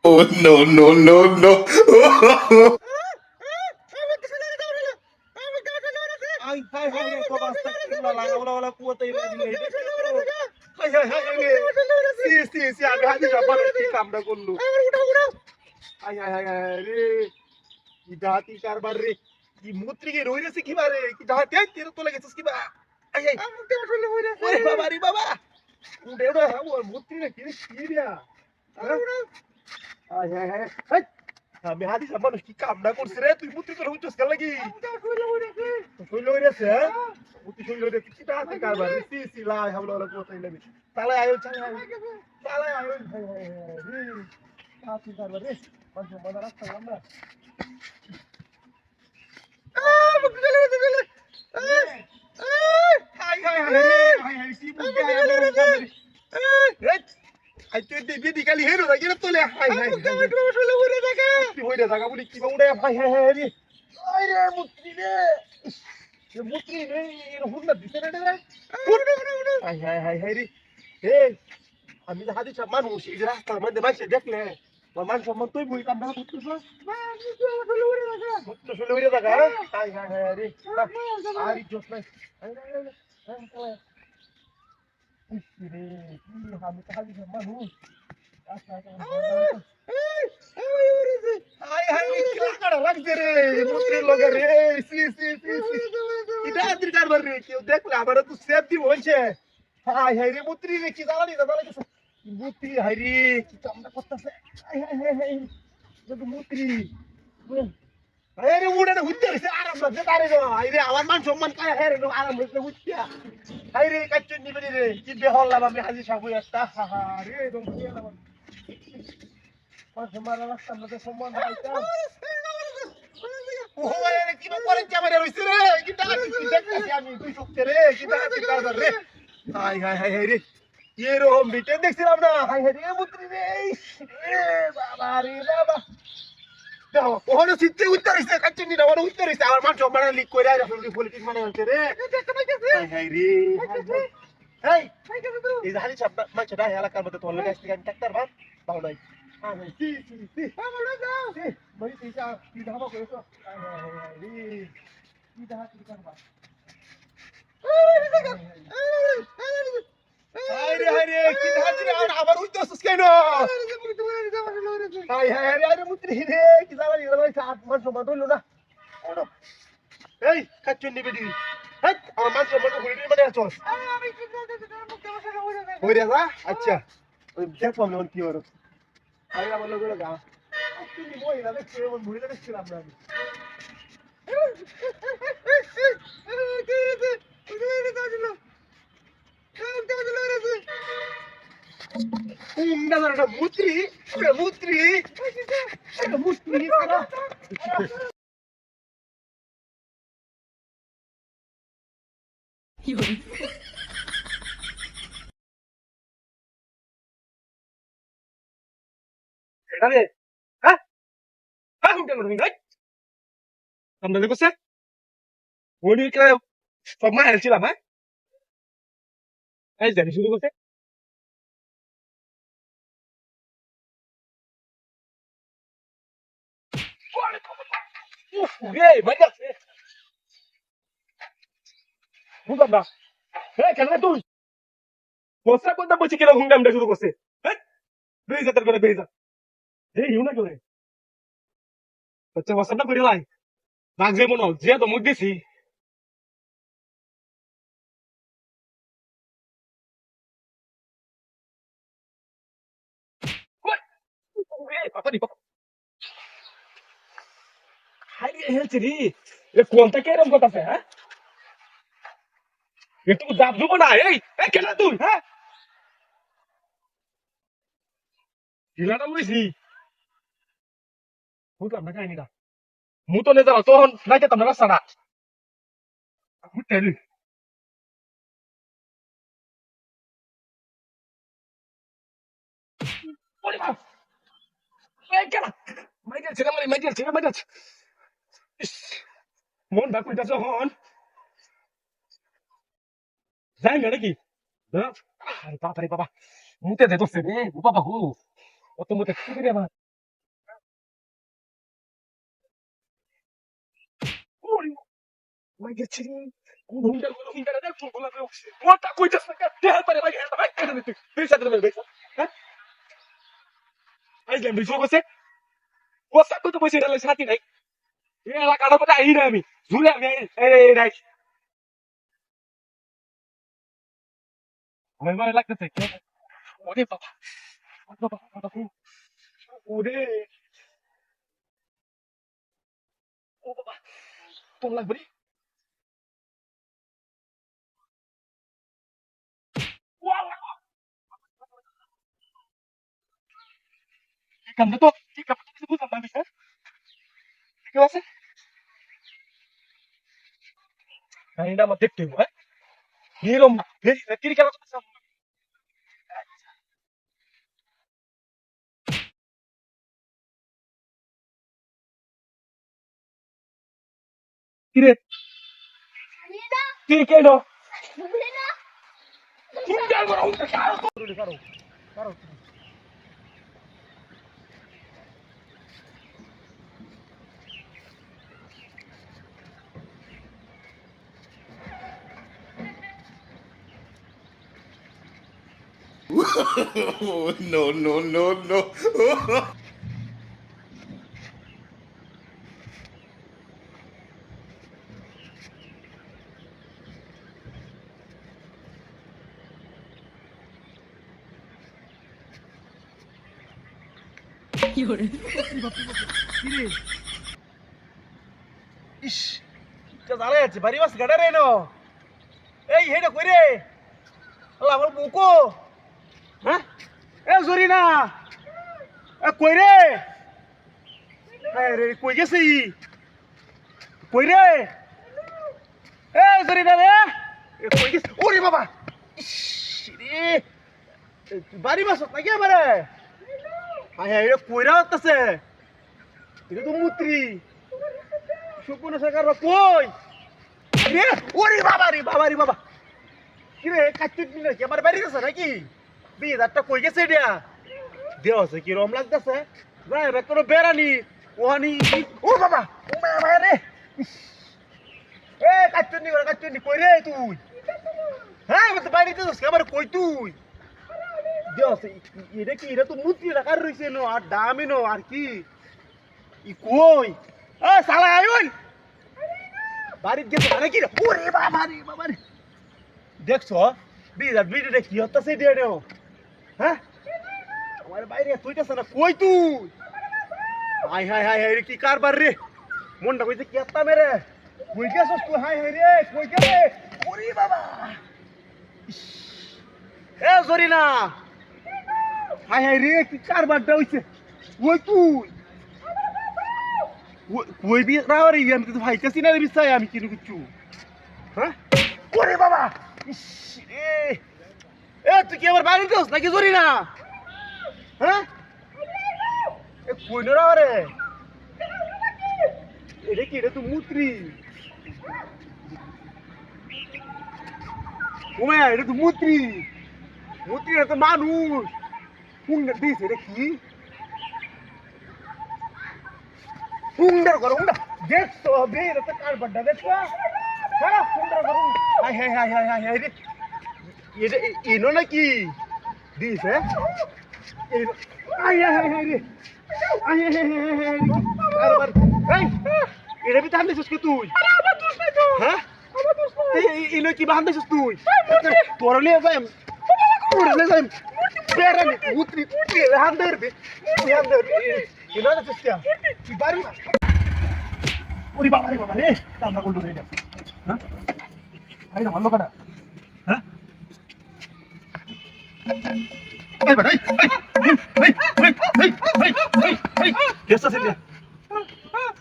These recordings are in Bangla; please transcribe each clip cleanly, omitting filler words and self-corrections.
Oh no no no no! Ay, hay, hay, ko basta wala quwwata illa billah. Hay, hay, hay, si, আমি হাজি সাহেব কি কামটা করলো? হাই হাই হাই হাই রে কি ডাহাতি কারবার রে কি মুত্রি কে রইরেছে কি বারে কি ডাহাতি আই তেরে তোলে গেছিস কি বা আই আই আমতে আসলে হইরে ওরে বাবা রে বাবা উড়ে উড়ে ও মুত্রি রে কি Riya I high high high আমি হাদি সাহেব মানুষ কি কামটা করছিস রে তুই মুত্রি করে হইছস কেন লাগি শৈল হইরেছে মুত্রি শৈল হইরেছে কি ডাহাতি কারবার রে সি লা হাওলা ওয়ালা কুওয়াতা ইল্লা বিল্লাহ তালে আয়ো চালে আয়ো হাই হাই হাই রে ডাহাতি কারবার রে মানুষ মনে রাখতে আমরা kali hero lagi na tole hai hai hoida jaga boli ki ba ude hai hai hai ri ai re mutri re ye mutri re ye hunna dise re re hai hai hai hai ri hey আমি যে হাদিস মানুষ এই যে রাস্তার মধ্যে মানুষ দেখলে ওর মানুষ সম্মান তুই বই কাম না করতেছ মুত্র শুলে উড়ে থাকা হাই হাই হাই রে আরে জোস নাই রে আমি তো হাদিস মানুষ হাই হাই কি লাগা লাগছে রে মুত্রের লগে রে সি এটা আদির কারবার রে কেউ দেখলে আমারে তো সেফ দি বলছে হাই হাই রে মুত্রি রে কি জ্বালানি জ্বালানি মুত্রি হাই রে কি কামটা করতেছে হাই হাই হাই হাই যদি মুত্রি আরে উড়ে না হুইতে রে আরাম লাগছে তারে গো হাই রে আমার মান সম্মান কায় হাই রে আরাম লাগছে হুইতিয়া হাই রে কাচ্চন নিবি রে কি বেহল লাভ আমি হাজি সাহেব একটা হা হা রে দম দিয়া লাভ পাঁচ মারা রাস্তা মধ্যে সম্মান পাইতা ও রে কি করে ক্যামেরা রইছে রে কি টাকা কি দেখতেছি আমি তুই শুকতে রে কি টাকা কি কারবার রে হাই হাই হাই হাই রে এরকম ভিডিও দেখছিলাম না হাই হাই রে মুত্রি রে এ বাবা রে বাবা দেখো ওখানে সিটে উত্তর হইছে কাচ্চনি না ওখানে উত্তর হইছে আমার মানুষ মানে লিক কইরা রাখছে পলিটিক্স মানে হচ্ছে রে হাই হাই রে হাই এই যে হালি সব মাছটা এলাকার মধ্যে তোর লাগে আসছে আমি ট্রাক্টর ভাব পাও নাই হ্যাঁ সি আমরা যাও মই তিসা কি ধাবা কইছো হাই হাই হাই রে কি ধাবা কি করবা হায়রে কি ধাজি আর আবার উঠতেছস কেন হাই হাই হায় আরে মুত্রি রে কি জানি রে ভাই সাত মান সম্মান হইলো না এই কাচ্চন নিবি দি হেই আমার মান সম্মান হইলো মানে চল আমি কি হইরে যা আচ্ছা ওই দেখো আমি কি হলো আরে আমার লোক লাগা তুমি মই না দেখছি ওই মুড়ি দেখছিলাম না আমি মুত্রি মুত্রি মুত্রি এটা রে হ্যাঁ হ্যাঁ হুমটা করবি ভাই আমরা দেখছে ওনি কে সব মা হেলছিলাম হ্যাঁ এই জানি শুরু করতে রে মজা বুঝলাম না হ্যাঁ কেন তুই বসরা কোনটা বলছি কেন হুমডামটা শুরু করছে হ্যাঁ বেইজাতের করে বেইজাত এই ইউ না করে আচ্ছা বসরা করে লাই রাগ যে মনো যে তো মুখ দিছি পাপা দি পাপা হাই হেলছি রে এ কোনটা কে এরকম কথা হ্যাঁ একটু দাব দেবো না এই কেন তুই হ্যাঁ ঢিলাটা বলেছি বুঝলাম না কাহিনীটা মু তো নেই তখন নাই যেতাম না রাস্তাটা বুঝতে কেন মাইকেল ছেলে মানে মাইকেল ছেলে মাইকেল মন ডাকুইটা যখন যাই না নাকি আরে বাবা রে বাবা, মুতে দে ধরছে রে, ও বাবা হো, অত মুতে কি রে আমার? ওরে, মাই গেছে রে, হুন্ডা রে ফুল গোলা রে, ওটা কইতাছ না, দেহাল পারে ভাই, ভাই কেন তুই, তুই সাথে দেবে ভাই, হ্যাঁ? আইলাম বিশো কইছে, কোসা কত পয়সা ডালে সাথী নাই, এ এলাকার মধ্যে আই না আমি, ঝুলে আমি এই নাই, আমার ভয় লাগতেছে, ওরে বাবা, বাবা বাবা, ওরে, ও বাবা, তোর লাগবে রে, কি কামড়ে তো, কি কামড়ে কিছু বুঝলাম না আমি, হ্যাঁ? ঠিক আছে? কাহিনীটা আমার দেখতে হইব, হ্যাঁ? এরম, কি খেলা করতেছে? কিরে, তুই কেন? তুমি কেন করো? কারো, কারো, No, no, no, no. কিরে, ইস, এটা দাঁড়ায় আছে, বাড়ি বাস গাড়া রে ন, এই হেটা কই রে, আল্লাহ আমার বুকো, হ্যাঁ? এ জরিনা, এ কই রে, আরে কই গেছে ই, কই রে, এ জরিনা রে, এ কই গেছে, ওরে বাবা, ইস রে, বাড়ি বাস নাকি এবারে, হ্যাঁ হ্যাঁ, এটা কইরা হচ্ছে, এটা তো মুত্রি, সুপুন সরকার কই, রে, ওরে বাবা রে বাবা রে বাবা, কি রে কাচ্চুট নিলে কি আমার বাড়ি গেছে নাকি, বিয়েদারটা কই গেছে এটা, দেওয়া আছে কি রম লাগতেছে, যাই রে কোনো বেড়ানি, ওহানি, ও বাবা, ও মায়া রে, এ কাচ্চুট নি কই রে তুই, হ্যাঁ আমার তো বাড়িতে যাস আমার কই তুই, দেওয়া আছে, এটা কি, এটা তো মুত্রি রাখার রয়েছে নো, আর দামি নো, আর কি, ই কই, এ শালা আইন, বাড়িতে গেছে মানে কি রে, ওরে বাবা রে বাবা রে, দেখছো বিয়েটা কি হচ্ছে দিয়ে নেও, হ্যাঁ আমার বাইরে তুইতেছে না কই তুই, হাই হাই হাই হাই রে কি কারবার রে, মনটা কইছে কি আত্মা মেরে, কই গেছস তুই, হাই হাই রে কই গেলে, ওরে বাবা, ইস, এ জরিনা, হাই হাই রে কি কারবারটা হইছে, কই তুই, কই বি রাওয়ারি আমি তো ভাইতাছি না রে বিছাই আমি কিনু কিচ্ছু, হ্যাঁ, ওরে বাবা, ইস রে, এ তুই কি আমার বাড়িতে আছিস নাকি জরিনা, হ্যাঁ, এ কই না রে, এটা কি, এটা তো মুত্রি, ওমায়া এটা তো মুত্রি, মুত্রি এটা তো মানুষ, হুন্ডা দিয়েছে এটা কি, হুন্ডার ঘর হুন্ডা, দেখছো বে এটা তো কারবারটা দেখছো, হ্যাঁ হুন্ডার ঘর, high high high high high high রে, এটা এনো নাকি দিয়েছে, আই হাই হাই হাই রে, I high high high high রে, কারবার, এই এটা বি টানতেছিস কি তুই, হ্যাঁ, এনো কি বাঁধতেছিস তুই, তোর লিয়ে যাই, তোর লিয়ে যাই, বেড়ানি উতরি উতরি হান্দার বে, হান্দার এনো না চেষ্টা, তুই বাড়ি না, ওরে বাবা রে, কান্না করলো রে এটা, হ্যাঁ, আরে না ভালো কাটা, হ্যাঁ, এই বাড়ি, এই কেসা সেটা,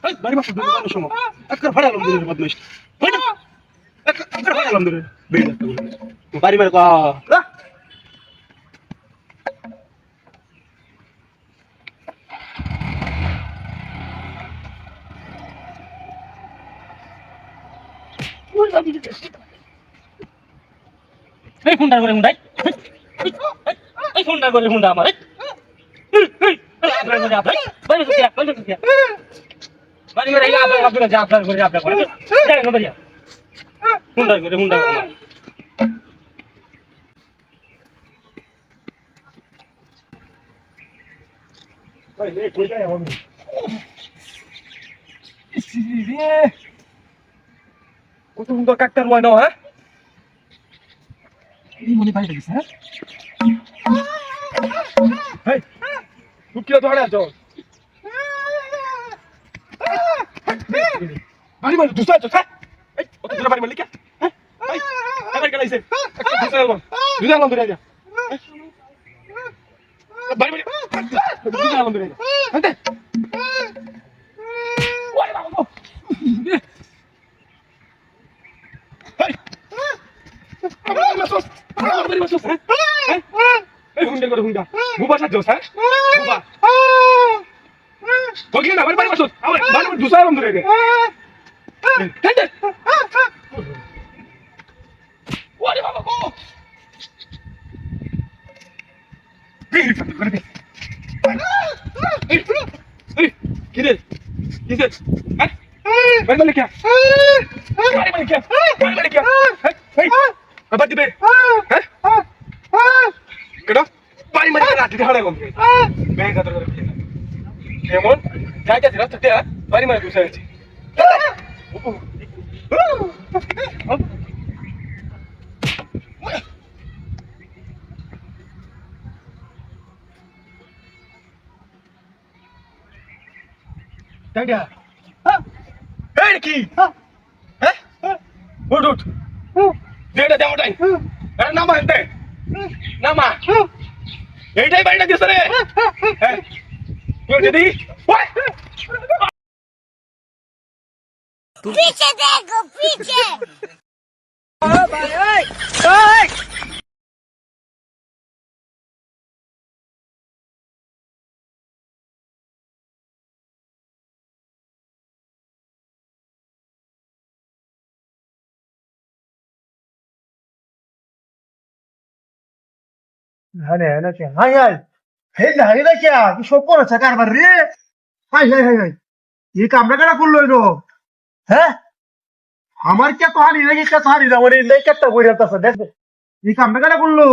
এই বাড়ি বাসা দুটো মানুষ সময়, একবার ভাড়া আলম দুটো বদমাইশ, হয় না, একবার ভাড়া আলম দুটো, বেড়া বাড়ি মার কা, এই ফোনটা করে মুন্ডাই এই হুন্ডা করে হুন্ডা আমার আপনার করে আপনার বাড়ি করে বাড়ি করে বাড়ি করে আপনার করে আপনার করে আপনার করে দেখেন না বাড়ি হুন্ডা করে হুন্ডা আমার ওই লে কই যায় আমি রে কত সুন্দর কাকতার হয় না হ্যাঁ এই মনে পাই লাগিস হ্যাঁ হেই তুই কি ধরে আছো বাড়ি মানে দুসা আছো হ্যাঁ এই কত দূরে বাড়ি মালিক হ্যাঁ এই এবার গেলাইছে একটা দুসা আলম ধরে যা বাড়ি বাড়ি দুসা আলম ধরে যা আনতে ওরে বাবা হেই আমার মাসুস হ্যাঁ এই হুন্ডা করে হুন্ডা বুবা সাজছ হ্যাঁ বুবা ওকে না বাড়ি মাসুস আমার বাড়ি দুসা আলম ধরে দে হেই ওরে বাবা গো বিড়ি ফাটা করে দে কিরে কিরে হ্যাঁ বাড়ি মানে কি বাড়ি মানে কি বাড়ি মানে কি হেই আবার দিবে হ্যাঁ কেডা বাড়ি মানে রাতে হাড়া গম ব্যাংক কাতর করে এমন যাইতাছি রাস্তাতে বাড়ি মানে দুসা আছে Dadah. Hei ki. Heh? Udut. Dia dah tengok dah. Ada nama ente. Nama. Eitai bayi nak disana. Heh. Yo jadi. Wah. पीछे देखो पीछे هلا هلا هاي هاي هلا هلا क्या কি সব করেছে কারবার রে হাই হাই হাই হাই এই কামরা কেন করলো এলো হ্যাঁ আমার কে তো হানি নাকি কে তো হানি না মানে লেই কাটটা বইরা আছে দেখ এই কামরা কেন করলো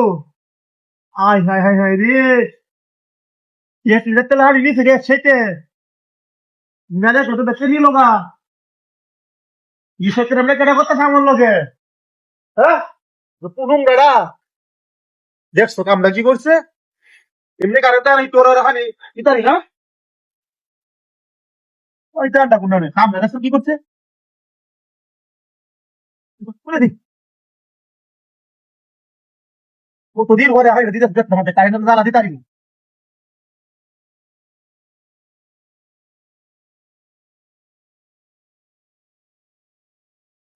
হাই হাই হাই হাই রে ये तिरत ला हानी নিছে রে সেতে নালে কত দেখে নিলো গা এই সেতে আমরা কেন করতে সামন লগে হ্যাঁ তো পুনুম বেড়া দেখছো কামরা কি করছে এমনি কারণটা আমি তোর আর হানি ইতারি না ওই টানটা কোন নেই কামরা দেখছো কি করছে করে দি কতদিন ঘরে হাই দিতে দেখতে হবে কারেন্ট জ্বালা দিতারি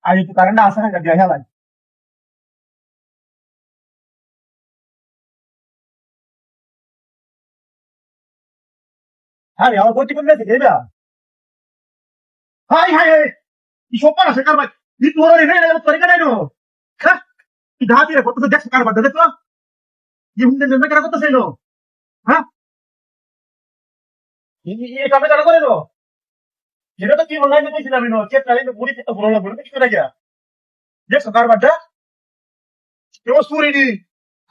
আজ একটু কারেন্ট আসে না দিয়া হেলাই হ্যাঁ আমার বইটি কোন গেছে দেবা হাই হাই হাই কি সব আছে কারবার কি তোর রে রে তোর কেন আইনো হ্যাঁ কি ধাতি রে কত দেখছ কারবার দেখো কি হুন্ডে জন্য কেন করতেছ এলো হ্যাঁ এই কামে কেন করে নো এটা তো কি অনলাইনে কইছিলাম নো চেক করে পুরি তো বড় না বড় কিছু না গিয়া দেখছ কারবারটা কেউ সুরি দি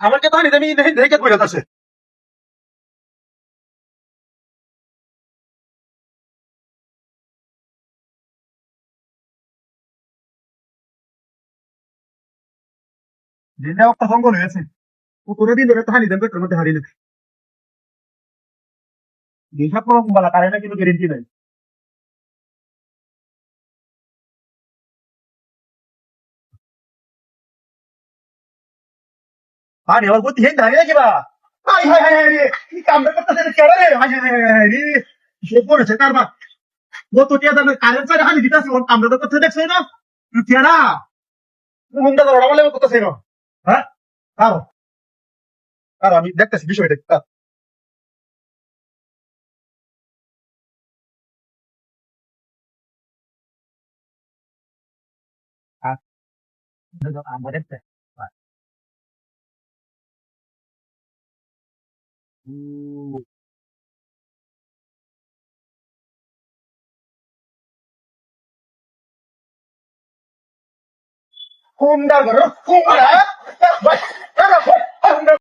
আমার কে তানি আমি দেখে কইরা আছে দিনটা একটা সঙ্গ হয়েছে ও তোরে দিন ধরে তাহানি দেন পেট্রোল মধ্যে হারিয়ে হিসাব করো বলা কারেন্টে কিন্তু গ্যারেন্টি নাই আরে ওর বুদ্ধি হেন দাঁড়িয়ে কিবা হাই হাই হাই রে কি কামটা করতেছে কেন রে হাই হাই হাই রে সে করেছে কারবা ও তো টিয়া দাঁড়িয়ে কারেন্ট চাই হানি দিতাছে ওর কামটা করতে দেখছ না তুই টিয়ারা মুন্ডা ধরা বলে করতেছে না হ্যাঁ কারো কারো আমি দেখতেছি বিষয়টা আমরা দেখতে হুন্ডা ঘর হুন্ডা